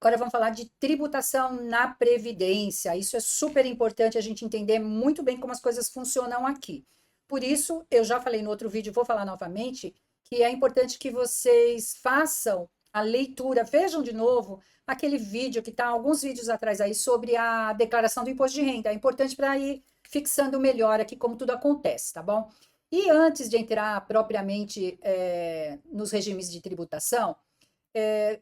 Agora vamos falar de tributação na Previdência. Isso é super importante a gente entender muito bem como as coisas funcionam aqui. Por isso, eu já falei no outro vídeo, vou falar novamente, que é importante que vocês façam a leitura, vejam de novo aquele vídeo que está alguns vídeos atrás aí sobre a declaração do imposto de renda. É importante para ir fixando melhor aqui como tudo acontece, tá bom? E antes de entrar propriamente nos regimes de tributação,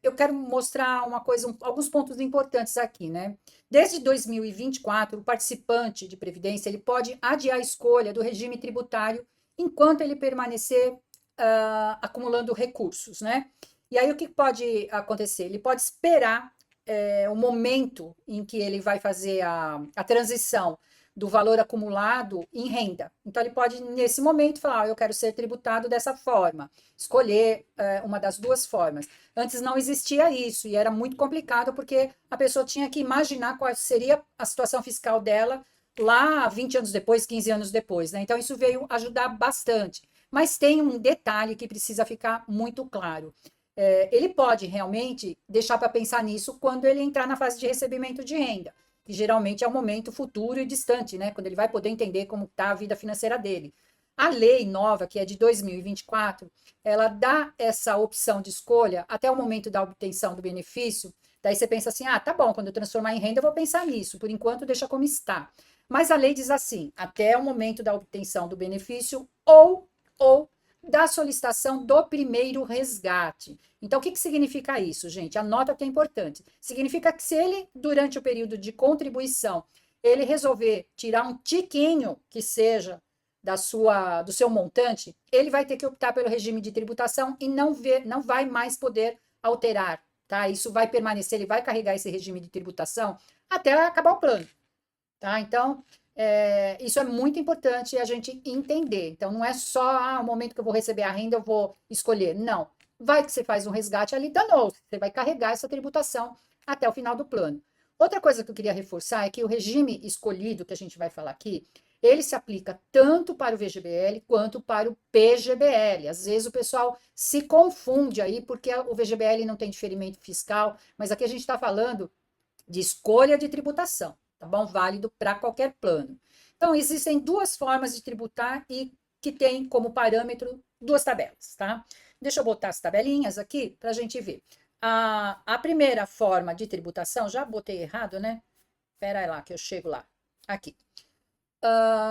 eu quero mostrar uma coisa, alguns pontos importantes aqui, né? Desde 2024, o participante de previdência ele pode adiar a escolha do regime tributário enquanto ele permanecer acumulando recursos, né? E aí o que pode acontecer? Ele pode esperar o momento em que ele vai fazer a transição do valor acumulado em renda. Então ele pode nesse momento falar, eu quero ser tributado dessa forma, escolher uma das duas formas. Antes não existia isso e era muito complicado porque a pessoa tinha que imaginar qual seria a situação fiscal dela lá 20 anos depois, 15 anos depois, né? Então isso veio ajudar bastante. Mas tem um detalhe que precisa ficar muito claro. Ele pode realmente deixar para pensar nisso quando ele entrar na fase de recebimento de renda, que geralmente é um momento futuro e distante, né? Quando ele vai poder entender como está a vida financeira dele. A lei nova, que é de 2024, ela dá essa opção de escolha até o momento da obtenção do benefício. Daí você pensa assim: ah, tá bom, quando eu transformar em renda, eu vou pensar nisso, por enquanto, deixa como está. Mas a lei diz assim: até o momento da obtenção do benefício ou da solicitação do primeiro resgate. Então, o que significa isso, gente? Anota que é importante. Significa que se ele, durante o período de contribuição, ele resolver tirar um tiquinho que seja do seu montante, ele vai ter que optar pelo regime de tributação e não vai mais poder alterar, tá? Isso vai permanecer, ele vai carregar esse regime de tributação até acabar o plano, tá? Então, isso é muito importante a gente entender. Então, não é só o momento que eu vou receber a renda, eu vou escolher. Não. Vai que você faz um resgate ali, danou. Você vai carregar essa tributação até o final do plano. Outra coisa que eu queria reforçar é que o regime escolhido, que a gente vai falar aqui, ele se aplica tanto para o VGBL quanto para o PGBL. Às vezes o pessoal se confunde aí, porque o VGBL não tem diferimento fiscal, mas aqui a gente está falando de escolha de tributação, tá bom? Válido para qualquer plano. Então, existem duas formas de tributar e que tem como parâmetro duas tabelas, tá? Deixa eu botar as tabelinhas aqui para a gente ver. A primeira forma de tributação, já botei errado, né? Espera lá que eu chego lá. Aqui.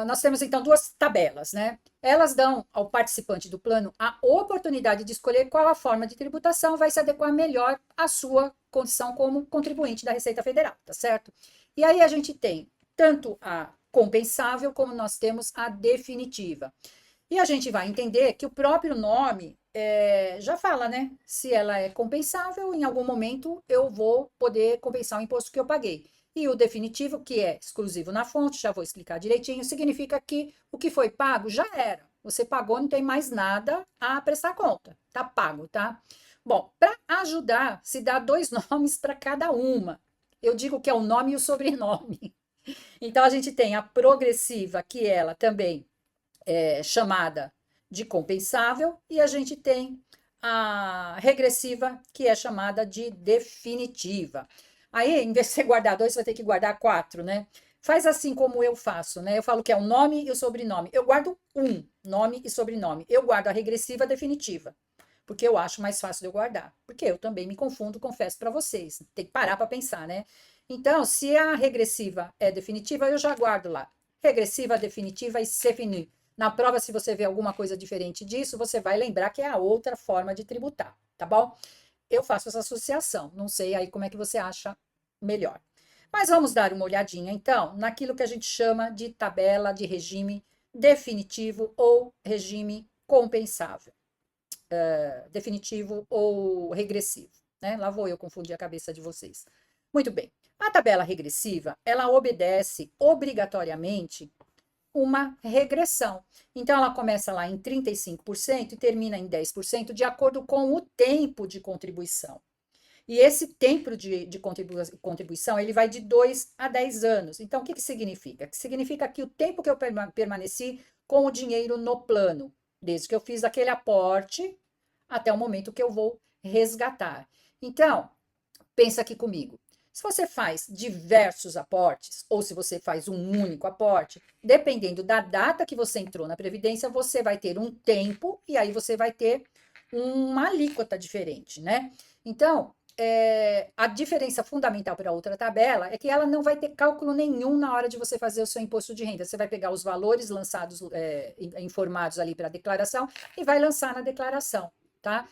Nós temos então duas tabelas, né? Elas dão ao participante do plano a oportunidade de escolher qual a forma de tributação vai se adequar melhor à sua condição como contribuinte da Receita Federal, tá certo? E aí a gente tem tanto a compensável como nós temos a definitiva. E a gente vai entender que o próprio nome já fala, né? Se ela é compensável, em algum momento eu vou poder compensar o imposto que eu paguei. E o definitivo, que é exclusivo na fonte, já vou explicar direitinho, significa que o que foi pago já era. Você pagou, não tem mais nada a prestar conta. Tá pago, tá? Bom, para ajudar, se dá dois nomes para cada uma. Eu digo que é o nome e o sobrenome. Então, a gente tem a progressiva, que ela também chamada de compensável, e a gente tem a regressiva, que é chamada de definitiva. Aí, em vez de você guardar dois, você vai ter que guardar quatro, né? Faz assim como eu faço, né? Eu falo que é o nome e o sobrenome. Eu guardo um, nome e sobrenome. Eu guardo a regressiva definitiva, porque eu acho mais fácil de eu guardar. Porque eu também me confundo, confesso para vocês. Tem que parar para pensar, né? Então, se a regressiva é definitiva, eu já guardo lá. Regressiva, definitiva e c'est fini. Na prova, se você vê alguma coisa diferente disso, você vai lembrar que é a outra forma de tributar, tá bom? Eu faço essa associação, não sei aí como é que você acha melhor. Mas vamos dar uma olhadinha, então, naquilo que a gente chama de tabela de regime definitivo ou regime compensável, definitivo ou regressivo, né? Lá vou eu confundir a cabeça de vocês. Muito bem. A tabela regressiva, ela obedece obrigatoriamente uma regressão. Então, ela começa lá em 35% e termina em 10% de acordo com o tempo de contribuição. E esse tempo de contribuição, ele vai de 2 a 10 anos. Então, o que significa? Significa que o tempo que eu permaneci com o dinheiro no plano, desde que eu fiz aquele aporte até o momento que eu vou resgatar. Então, pensa aqui comigo. Se você faz diversos aportes, ou se você faz um único aporte, dependendo da data que você entrou na Previdência, você vai ter um tempo e aí você vai ter uma alíquota diferente, né? Então, a diferença fundamental para a outra tabela é que ela não vai ter cálculo nenhum na hora de você fazer o seu imposto de renda. Você vai pegar os valores lançados, informados ali para a declaração e vai lançar na declaração, tá?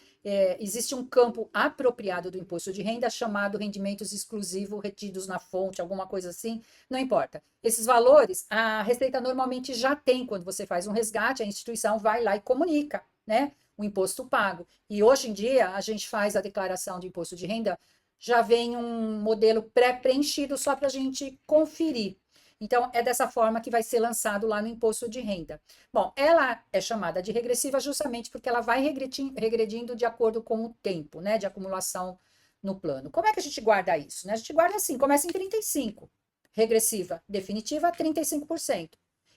Existe um campo apropriado do imposto de renda chamado rendimentos exclusivos retidos na fonte, alguma coisa assim, não importa. Esses valores, a Receita normalmente já tem quando você faz um resgate, a instituição vai lá e comunica, né? O imposto pago. E hoje em dia, a gente faz a declaração de imposto de renda, já vem um modelo pré-preenchido só para a gente conferir. Então, é dessa forma que vai ser lançado lá no imposto de renda. Bom, ela é chamada de regressiva justamente porque ela vai regredindo de acordo com o tempo, né, de acumulação no plano. Como é que a gente guarda isso? Né? A gente guarda assim, começa em 35, regressiva definitiva, 35%.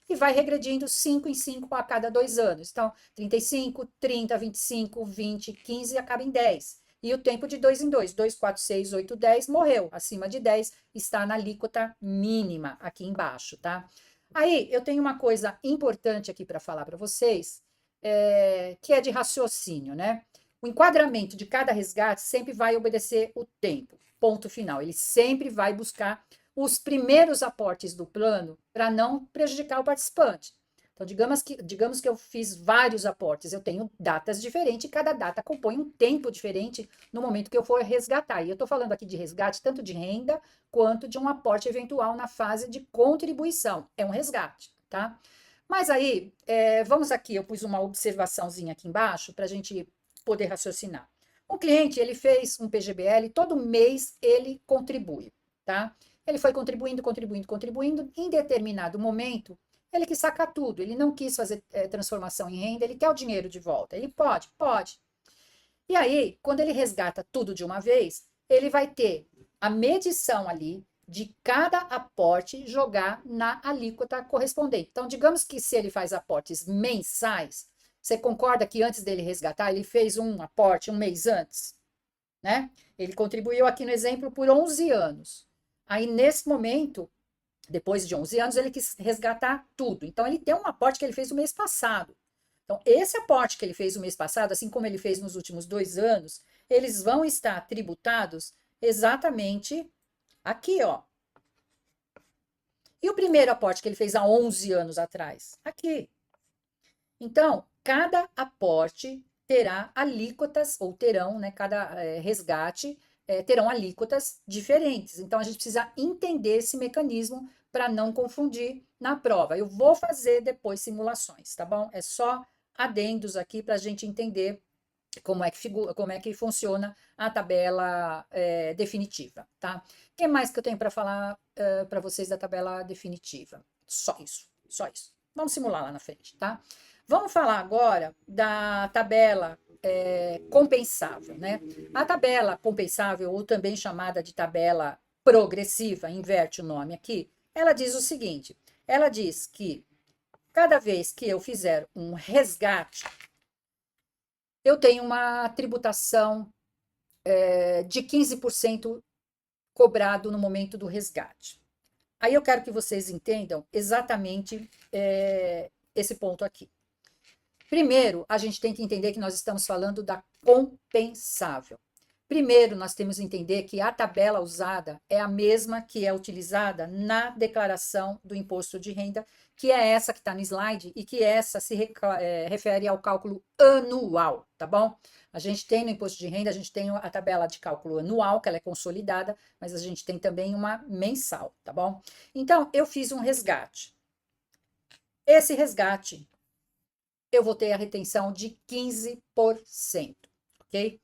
E vai regredindo 5 em 5 a cada 2 anos. Então, 35, 30, 25, 20, 15 e acaba em 10. E o tempo de 2 em 2, 2, 4, 6, 8, 10, morreu. Acima de 10 está na alíquota mínima aqui embaixo, tá? Aí, eu tenho uma coisa importante aqui para falar para vocês, que é de raciocínio, né? O enquadramento de cada resgate sempre vai obedecer o tempo, ponto final. Ele sempre vai buscar os primeiros aportes do plano para não prejudicar o participante. Então, digamos que eu fiz vários aportes, eu tenho datas diferentes, e cada data compõe um tempo diferente no momento que eu for resgatar. E eu estou falando aqui de resgate tanto de renda quanto de um aporte eventual na fase de contribuição. É um resgate, tá? Mas aí, vamos aqui, eu pus uma observaçãozinha aqui embaixo para a gente poder raciocinar. Um cliente, ele fez um PGBL, todo mês ele contribui, tá? Ele foi contribuindo, contribuindo, contribuindo. Em determinado momento, ele quis sacar tudo. Ele não quis fazer transformação em renda. Ele quer o dinheiro de volta. Ele pode, pode. E aí, quando ele resgata tudo de uma vez, ele vai ter a medição ali de cada aporte jogar na alíquota correspondente. Então, digamos que se ele faz aportes mensais, você concorda que antes dele resgatar, ele fez um aporte um mês antes, né? Ele contribuiu aqui no exemplo por 11 anos. Aí, nesse momento, depois de 11 anos, ele quis resgatar tudo. Então, ele tem um aporte que ele fez no mês passado. Então, esse aporte que ele fez no mês passado, assim como ele fez nos últimos 2 anos, eles vão estar tributados exatamente aqui, ó. E o primeiro aporte que ele fez há 11 anos atrás? Aqui. Então, cada aporte terá alíquotas, ou terão, né, cada resgate terão alíquotas diferentes. Então, a gente precisa entender esse mecanismo para não confundir na prova. Eu vou fazer depois simulações, tá bom? É só adendos aqui para a gente entender como é que funciona a tabela definitiva, tá? O que mais que eu tenho para falar para vocês da tabela definitiva? Só isso, só isso. Vamos simular lá na frente, tá? Vamos falar agora da tabela compensável, né? A tabela compensável, ou também chamada de tabela progressiva, inverte o nome aqui, ela diz o seguinte: ela diz que cada vez que eu fizer um resgate, eu tenho uma tributação de 15% cobrado no momento do resgate. Aí eu quero que vocês entendam exatamente esse ponto aqui. Primeiro, a gente tem que entender que nós estamos falando da compensável. Primeiro, nós temos que entender que a tabela usada é a mesma que é utilizada na declaração do imposto de renda, que é essa que está no slide e que essa se refere ao cálculo anual, tá bom? A gente tem no imposto de renda, a gente tem a tabela de cálculo anual, que ela é consolidada, mas a gente tem também uma mensal, tá bom? Então, eu fiz um resgate. Esse resgate, eu vou ter a retenção de 15%, ok?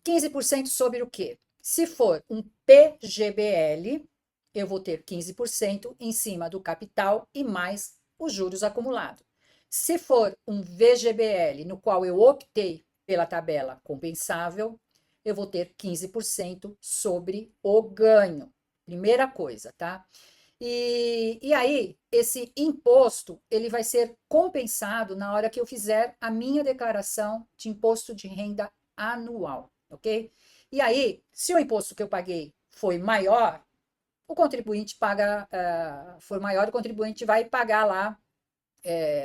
15% sobre o quê? Se for um PGBL, eu vou ter 15% em cima do capital e mais os juros acumulados. Se for um VGBL, no qual eu optei pela tabela compensável, eu vou ter 15% sobre o ganho. Primeira coisa, tá? E aí, esse imposto, ele vai ser compensado na hora que eu fizer a minha declaração de imposto de renda anual, ok? E aí, se o imposto que eu paguei foi maior, o contribuinte paga, for maior, o contribuinte vai pagar lá,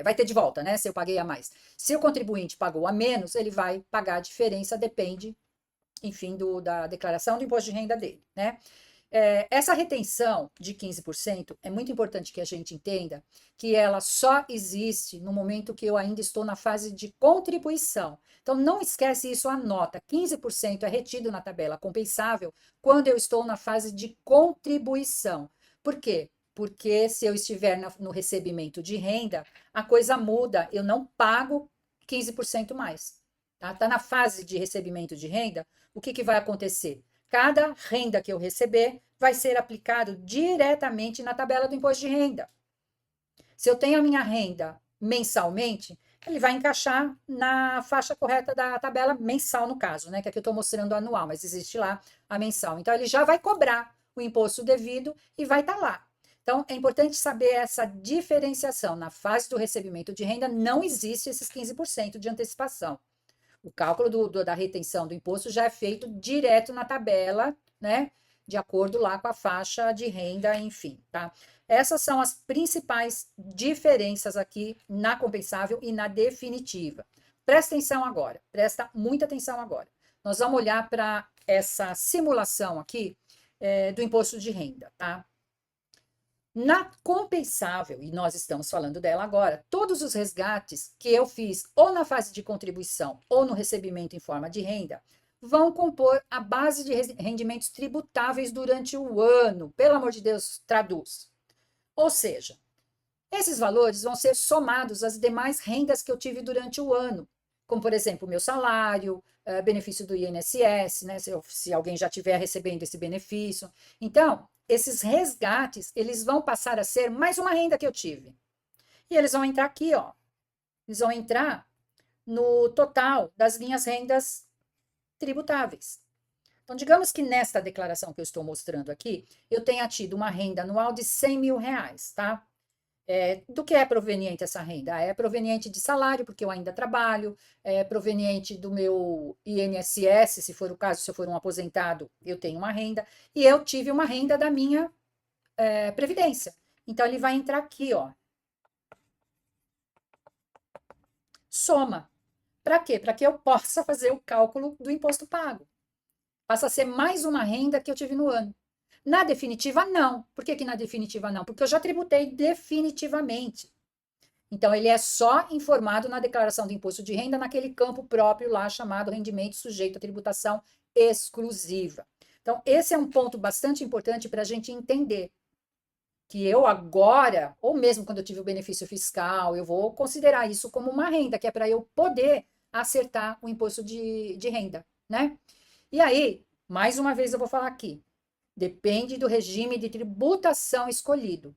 vai ter de volta, né? Se eu paguei a mais. Se o contribuinte pagou a menos, ele vai pagar a diferença, depende, enfim, da declaração do imposto de renda dele, né? Essa retenção de 15% é muito importante que a gente entenda que ela só existe no momento que eu ainda estou na fase de contribuição. Então, não esquece isso, anota. 15% é retido na tabela compensável quando eu estou na fase de contribuição. Por quê? Porque se eu estiver no recebimento de renda, a coisa muda, eu não pago 15% mais. Tá na fase de recebimento de renda, o que vai acontecer? Cada renda que eu receber vai ser aplicado diretamente na tabela do imposto de renda. Se eu tenho a minha renda mensalmente, ele vai encaixar na faixa correta da tabela mensal, no caso, né? Que aqui eu estou mostrando anual, mas existe lá a mensal. Então, ele já vai cobrar o imposto devido e vai estar lá. Então, é importante saber essa diferenciação. Na fase do recebimento de renda, não existe esses 15% de antecipação. O cálculo da retenção do imposto já é feito direto na tabela, né? De acordo lá com a faixa de renda, enfim, tá? Essas são as principais diferenças aqui na compensável e na definitiva. Presta atenção agora, presta muita atenção agora. Nós vamos olhar para essa simulação aqui do imposto de renda, tá? Na compensável, e nós estamos falando dela agora, todos os resgates que eu fiz ou na fase de contribuição ou no recebimento em forma de renda vão compor a base de rendimentos tributáveis durante o ano. Pelo amor de Deus, traduz. Ou seja, esses valores vão ser somados às demais rendas que eu tive durante o ano, como, por exemplo, o meu salário, benefício do INSS, né, se alguém já estiver recebendo esse benefício. Então, esses resgates, eles vão passar a ser mais uma renda que eu tive. E eles vão entrar aqui, ó. Eles vão entrar no total das minhas rendas tributáveis. Então, digamos que nesta declaração que eu estou mostrando aqui, eu tenha tido uma renda anual de 100 mil reais, tá? Do que é proveniente essa renda? É proveniente de salário, porque eu ainda trabalho, é proveniente do meu INSS, se for o caso, se eu for um aposentado, eu tenho uma renda, e eu tive uma renda da minha previdência. Então, ele vai entrar aqui, ó. Soma. Para quê? Para que eu possa fazer o cálculo do imposto pago. Passa a ser mais uma renda que eu tive no ano. Na definitiva, não. Por que na definitiva não? Porque eu já tributei definitivamente. Então, ele é só informado na declaração do imposto de renda naquele campo próprio lá chamado rendimento sujeito à tributação exclusiva. Então, esse é um ponto bastante importante para a gente entender que eu agora, ou mesmo quando eu tive o benefício fiscal, eu vou considerar isso como uma renda, que é para eu poder acertar o imposto de renda, né? E aí, mais uma vez eu vou falar aqui, depende do regime de tributação escolhido.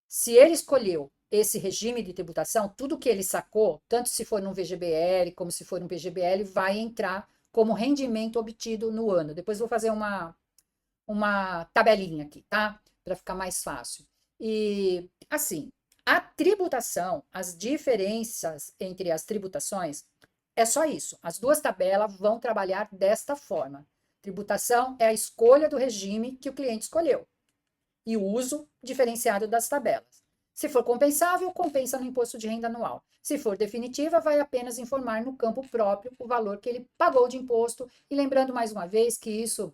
Se ele escolheu esse regime de tributação, tudo que ele sacou, tanto se for num VGBL como se for um PGBL, vai entrar como rendimento obtido no ano. Depois vou fazer uma tabelinha aqui, tá? Para ficar mais fácil. E, assim, a tributação, as diferenças entre as tributações, é só isso. As duas tabelas vão trabalhar desta forma. Tributação é a escolha do regime que o cliente escolheu e o uso diferenciado das tabelas. Se for compensável, compensa no imposto de renda anual. Se for definitiva, vai apenas informar no campo próprio o valor que ele pagou de imposto. E lembrando mais uma vez que isso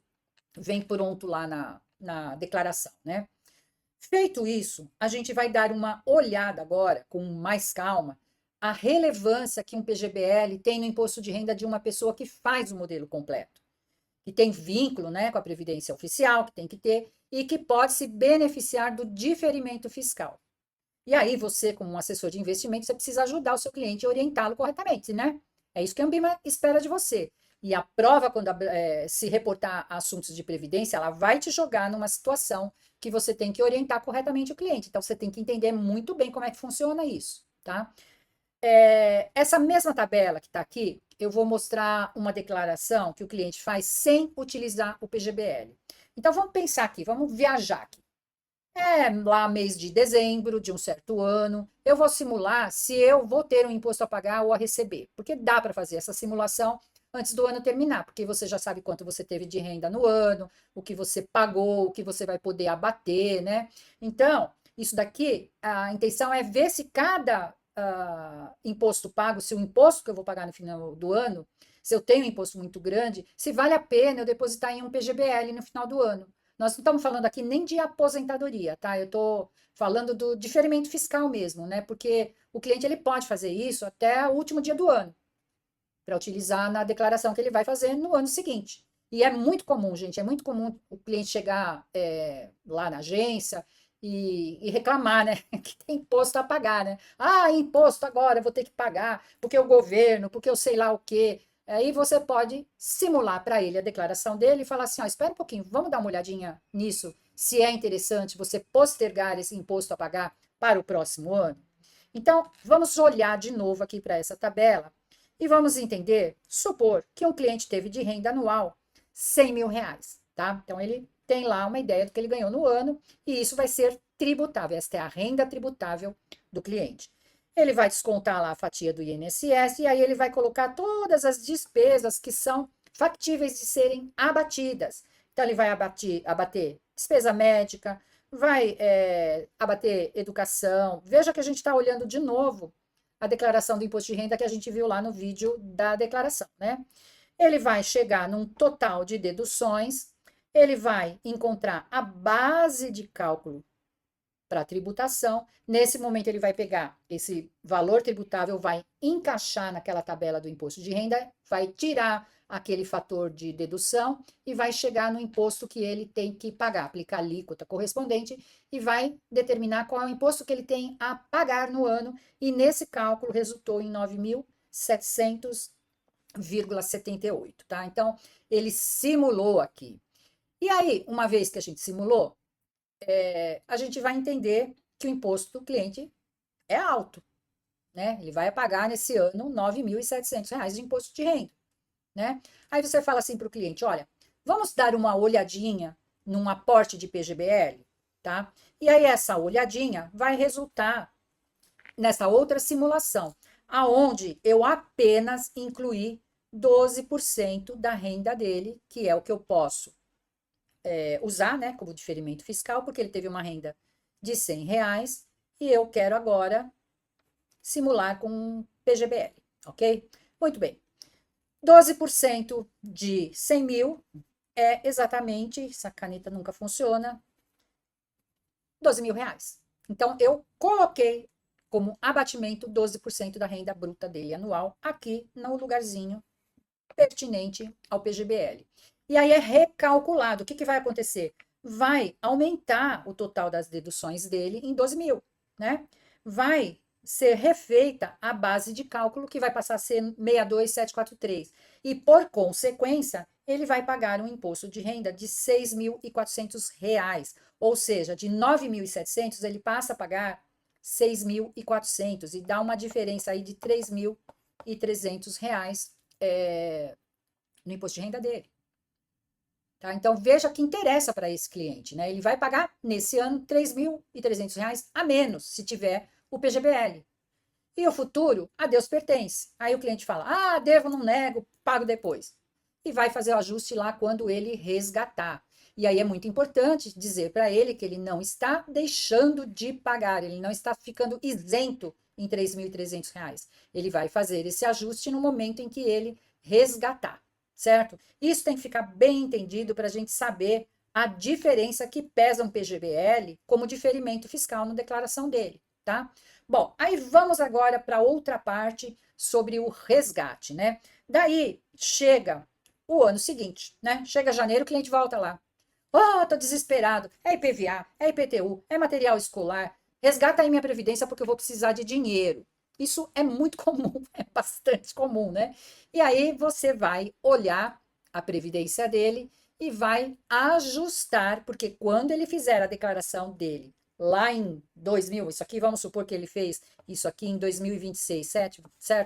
vem pronto lá na declaração, né? Feito isso, a gente vai dar uma olhada agora, com mais calma, a relevância que um PGBL tem no imposto de renda de uma pessoa que faz o modelo completo, que tem vínculo, né, com a Previdência Oficial, que tem que ter, e que pode se beneficiar do diferimento fiscal. E aí, você, como um assessor de investimento, você precisa ajudar o seu cliente e orientá-lo corretamente, né? É isso que a Ambima espera de você. E a prova, quando se reportar assuntos de previdência, ela vai te jogar numa situação que você tem que orientar corretamente o cliente. Então, você tem que entender muito bem como é que funciona isso, tá? Essa mesma tabela que está aqui, eu vou mostrar uma declaração que o cliente faz sem utilizar o PGBL. Então, vamos pensar aqui, vamos viajar aqui. Lá mês de dezembro de um certo ano, eu vou simular se eu vou ter um imposto a pagar ou a receber, porque dá para fazer essa simulação antes do ano terminar, porque você já sabe quanto você teve de renda no ano, o que você pagou, o que você vai poder abater, né? Então, isso daqui, a intenção é ver se cada imposto pago, se o imposto que eu vou pagar no final do ano, se eu tenho um imposto muito grande, se vale a pena eu depositar em um PGBL no final do ano. Nós não estamos falando aqui nem de aposentadoria, tá? Eu estou falando do diferimento fiscal mesmo, né? Porque o cliente ele pode fazer isso até o último dia do ano, para utilizar na declaração que ele vai fazer no ano seguinte. E é muito comum, gente, é muito comum o cliente chegar lá na agência e reclamar, né? Que tem imposto a pagar, né? Ah, imposto agora, eu vou ter que pagar, porque o governo, porque eu sei lá o quê. Aí você pode simular para ele a declaração dele e falar assim: ó, espera um pouquinho, vamos dar uma olhadinha nisso, se é interessante você postergar esse imposto a pagar para o próximo ano. Então, vamos olhar de novo aqui para essa tabela e vamos entender, supor que um cliente teve de renda anual 100 mil reais, tá? Então, ele tem lá uma ideia do que ele ganhou no ano e isso vai ser tributável. Esta é a renda tributável do cliente. Ele vai descontar lá a fatia do INSS e aí ele vai colocar todas as despesas que são factíveis de serem abatidas. Então, ele vai abater despesa médica, vai abater educação. Veja que a gente está olhando de novo a declaração do imposto de renda que a gente viu lá no vídeo da declaração, né? Ele vai chegar num total de deduções, ele vai encontrar a base de cálculo para tributação. Nesse momento, ele vai pegar esse valor tributável, vai encaixar naquela tabela do imposto de renda, vai tirar aquele fator de dedução e vai chegar no imposto que ele tem que pagar, aplicar a alíquota correspondente e vai determinar qual é o imposto que ele tem a pagar no ano. E nesse cálculo resultou em 9.700,78, tá? Então, ele simulou aqui. E aí, uma vez que a gente simulou, a gente vai entender que o imposto do cliente é alto, né? Ele vai pagar nesse ano R$ 9.700 de imposto de renda, né? Aí você fala assim para o cliente, olha, vamos dar uma olhadinha num aporte de PGBL, tá? E aí essa olhadinha vai resultar nessa outra simulação, aonde eu apenas incluí 12% da renda dele, que é o que eu posso usar, né, como diferimento fiscal, porque ele teve uma renda de R$ 100 e eu quero agora simular com PGBL, ok? Muito bem. 12% de 100 mil é exatamente, essa caneta nunca funciona, R$ 12.000. Então, eu coloquei como abatimento 12% da renda bruta dele anual aqui no lugarzinho pertinente ao PGBL. E aí é recalculado. O que vai acontecer? Vai aumentar o total das deduções dele em 12 mil, né? Vai ser refeita a base de cálculo, que vai passar a ser 62.743. E, por consequência, ele vai pagar um imposto de renda de R$ 6.400. Ou seja, de 9.700 ele passa a pagar 6.400 e dá uma diferença aí de R$ 3.300 no imposto de renda dele. Tá? Então, veja que interessa para esse cliente, né? Ele vai pagar, nesse ano, R$ 3.300 a menos, se tiver o PGBL. E o futuro, a Deus pertence. Aí o cliente fala, ah, devo, não nego, pago depois. E vai fazer o ajuste lá quando ele resgatar. E aí é muito importante dizer para ele que ele não está deixando de pagar, ele não está ficando isento em R$ 3.300. Ele vai fazer esse ajuste no momento em que ele resgatar. Certo? Isso tem que ficar bem entendido para a gente saber a diferença que pesa um PGBL como diferimento fiscal na declaração dele, tá? Bom, aí vamos agora para outra parte sobre o resgate, né? Daí chega o ano seguinte, né? Chega janeiro, o cliente volta lá. Oh, tô desesperado. É IPVA, é IPTU, é material escolar. Resgata aí minha previdência porque eu vou precisar de dinheiro. Isso é muito comum, é bastante comum, né? E aí você vai olhar a previdência dele e vai ajustar, porque quando ele fizer a declaração dele lá em 2000, isso aqui vamos supor que ele fez isso aqui em 2026, certo?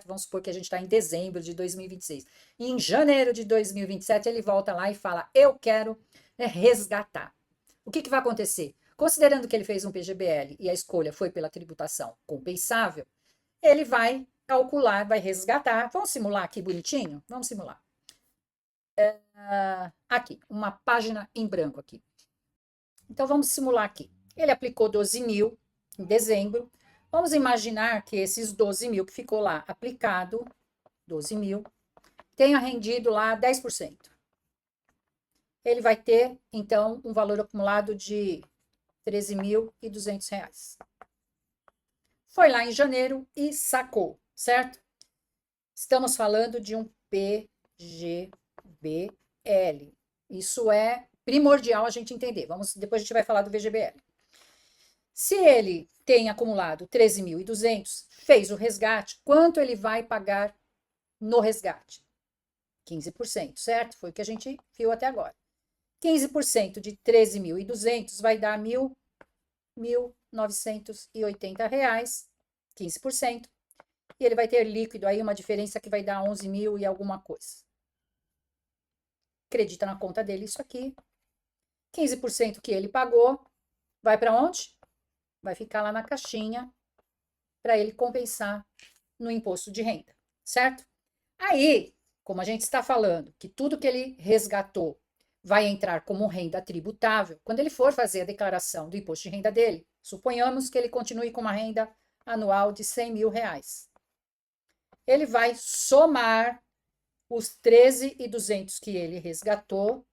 Vamos supor que a gente está em dezembro de 2026. E em janeiro de 2027 ele volta lá e fala, eu quero resgatar. O que vai acontecer? Considerando que ele fez um PGBL e a escolha foi pela tributação compensável, ele vai calcular, vai resgatar. Vamos simular aqui bonitinho? Vamos simular. aqui, uma página em branco aqui. Então, vamos simular aqui. Ele aplicou 12 mil em dezembro. Vamos imaginar que esses 12 mil que ficou lá aplicado, 12 mil, tenha rendido lá 10%. Ele vai ter, então, um valor acumulado de R$ 13.200. Foi lá em janeiro e sacou, certo? Estamos falando de um PGBL. Isso é primordial a gente entender. Depois a gente vai falar do VGBL. Se ele tem acumulado 13.200, fez o resgate, quanto ele vai pagar no resgate? 15%, certo? Foi o que a gente viu até agora. 15% de 13.200 vai dar R$ 1.980, 15%. E ele vai ter líquido aí uma diferença que vai dar 11 mil e alguma coisa. Acredita na conta dele isso aqui. 15% que ele pagou vai para onde? Vai ficar lá na caixinha para ele compensar no imposto de renda, certo? Aí, como a gente está falando que tudo que ele resgatou vai entrar como renda tributável, quando ele for fazer a declaração do imposto de renda dele, suponhamos que ele continue com uma renda anual de R$ 100 mil. Ele vai somar os 13.200 que ele resgatou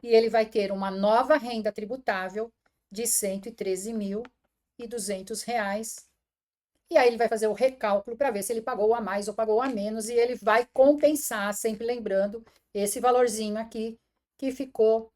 e ele vai ter uma nova renda tributável de R$ 113.200. E aí ele vai fazer o recálculo para ver se ele pagou a mais ou pagou a menos, e ele vai compensar, sempre lembrando esse valorzinho aqui que ficou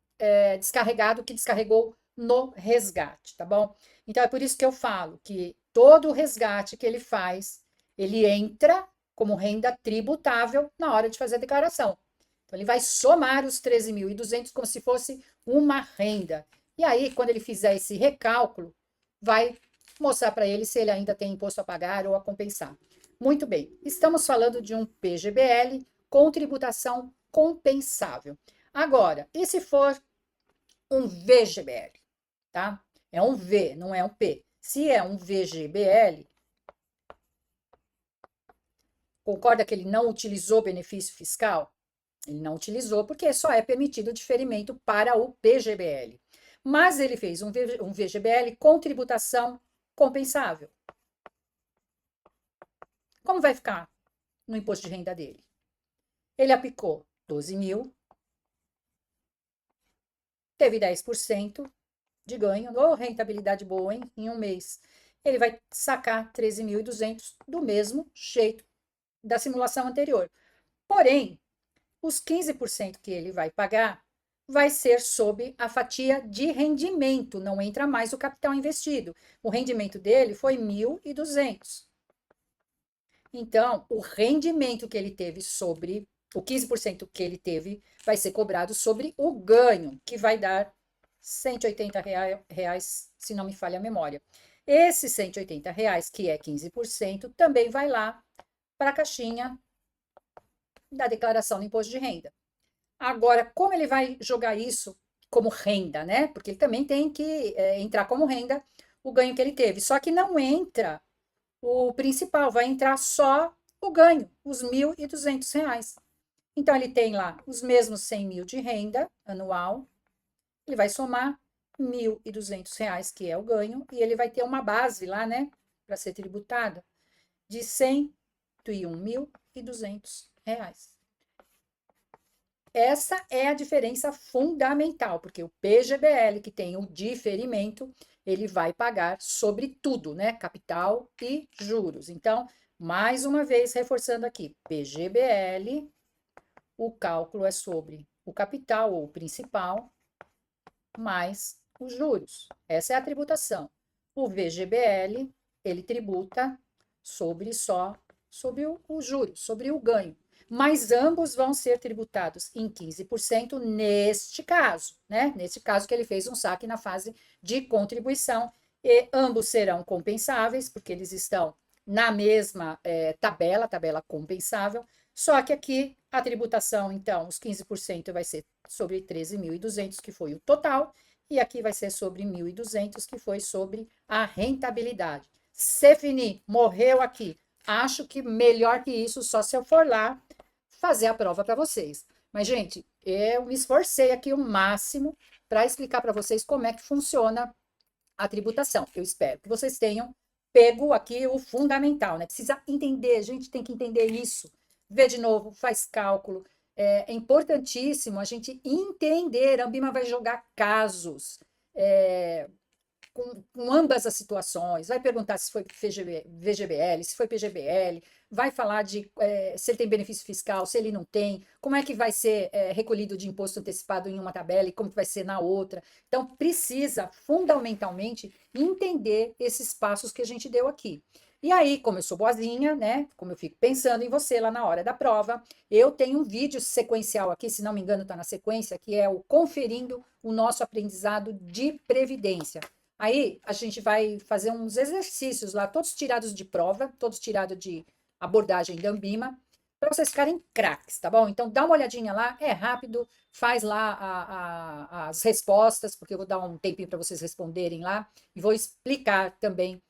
descarregado, que descarregou no resgate, tá bom? Então é por isso que eu falo que todo o resgate que ele faz, ele entra como renda tributável na hora de fazer a declaração. Então ele vai somar os 13.200 como se fosse uma renda. E aí, quando ele fizer esse recálculo, vai mostrar para ele se ele ainda tem imposto a pagar ou a compensar. Muito bem, estamos falando de um PGBL com tributação compensável. Agora, e se for um VGBL, tá? É um V, não é um P. Se é um VGBL, concorda que ele não utilizou benefício fiscal? Ele não utilizou porque só é permitido o diferimento para o PGBL. Mas ele fez um VGBL com tributação compensável. Como vai ficar no imposto de renda dele? Ele aplicou 12 mil, teve 10% de ganho, ou rentabilidade boa, hein, em um mês. Ele vai sacar 13.200 do mesmo jeito da simulação anterior. Porém, os 15% que ele vai pagar vai ser sob a fatia de rendimento, não entra mais o capital investido. O rendimento dele foi 1.200. Então, o rendimento que ele teve sobre, o 15% que ele teve, vai ser cobrado sobre o ganho, que vai dar R$ 180, se não me falha a memória. Esses R$ 180, que é 15%, também vai lá para a caixinha da declaração do imposto de renda. Agora, como ele vai jogar isso como renda, né? Porque ele também tem que entrar como renda o ganho que ele teve. Só que não entra o principal, vai entrar só o ganho, os R$ 1.200. Então, ele tem lá os mesmos 100 mil de renda anual, ele vai somar R$ 1.200, que é o ganho, e ele vai ter uma base lá, né, para ser tributada, de R$ 101.200. Essa é a diferença fundamental, porque o PGBL, que tem o diferimento, ele vai pagar sobre tudo, né? Capital e juros. Então, mais uma vez, reforçando aqui, PGBL, o cálculo é sobre o capital ou o principal, mais os juros. Essa é a tributação. O VGBL, ele tributa sobre o juros, sobre o ganho. Mas ambos vão ser tributados em 15% neste caso, né? Neste caso que ele fez um saque na fase de contribuição, e ambos serão compensáveis, porque eles estão na mesma tabela compensável, só que aqui a tributação, então, os 15% vai ser sobre 13.200, que foi o total, e aqui vai ser sobre 1.200, que foi sobre a rentabilidade. Se finir, morreu aqui. Acho que melhor que isso, só se eu for lá fazer a prova para vocês. Mas, gente, eu me esforcei aqui o máximo para explicar para vocês como é que funciona a tributação. Eu espero que vocês tenham pego aqui o fundamental, né? Precisa entender, a gente tem que entender isso. Vê de novo, faz cálculo. É importantíssimo a gente entender. A Ambima vai jogar casos. É, com ambas as situações, vai perguntar se foi VGBL, se foi PGBL, vai falar de se ele tem benefício fiscal, se ele não tem, como é que vai ser recolhido de imposto antecipado em uma tabela e como que vai ser na outra. Então, precisa, fundamentalmente, entender esses passos que a gente deu aqui. E aí, como eu sou boazinha, né? Como eu fico pensando em você lá na hora da prova, eu tenho um vídeo sequencial aqui, se não me engano, está na sequência, que é o Conferindo o Nosso Aprendizado de Previdência. Aí a gente vai fazer uns exercícios lá, todos tirados de prova, todos tirados de abordagem da Ambima, para vocês ficarem craques, tá bom? Então dá uma olhadinha lá, é rápido, faz lá as respostas, porque eu vou dar um tempinho para vocês responderem lá e vou explicar também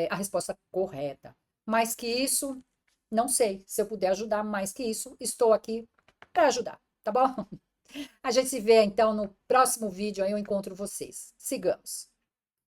a resposta correta. Mais que isso, não sei. Se eu puder ajudar mais que isso, estou aqui para ajudar, tá bom? A gente se vê então no próximo vídeo, aí eu encontro vocês. Sigamos.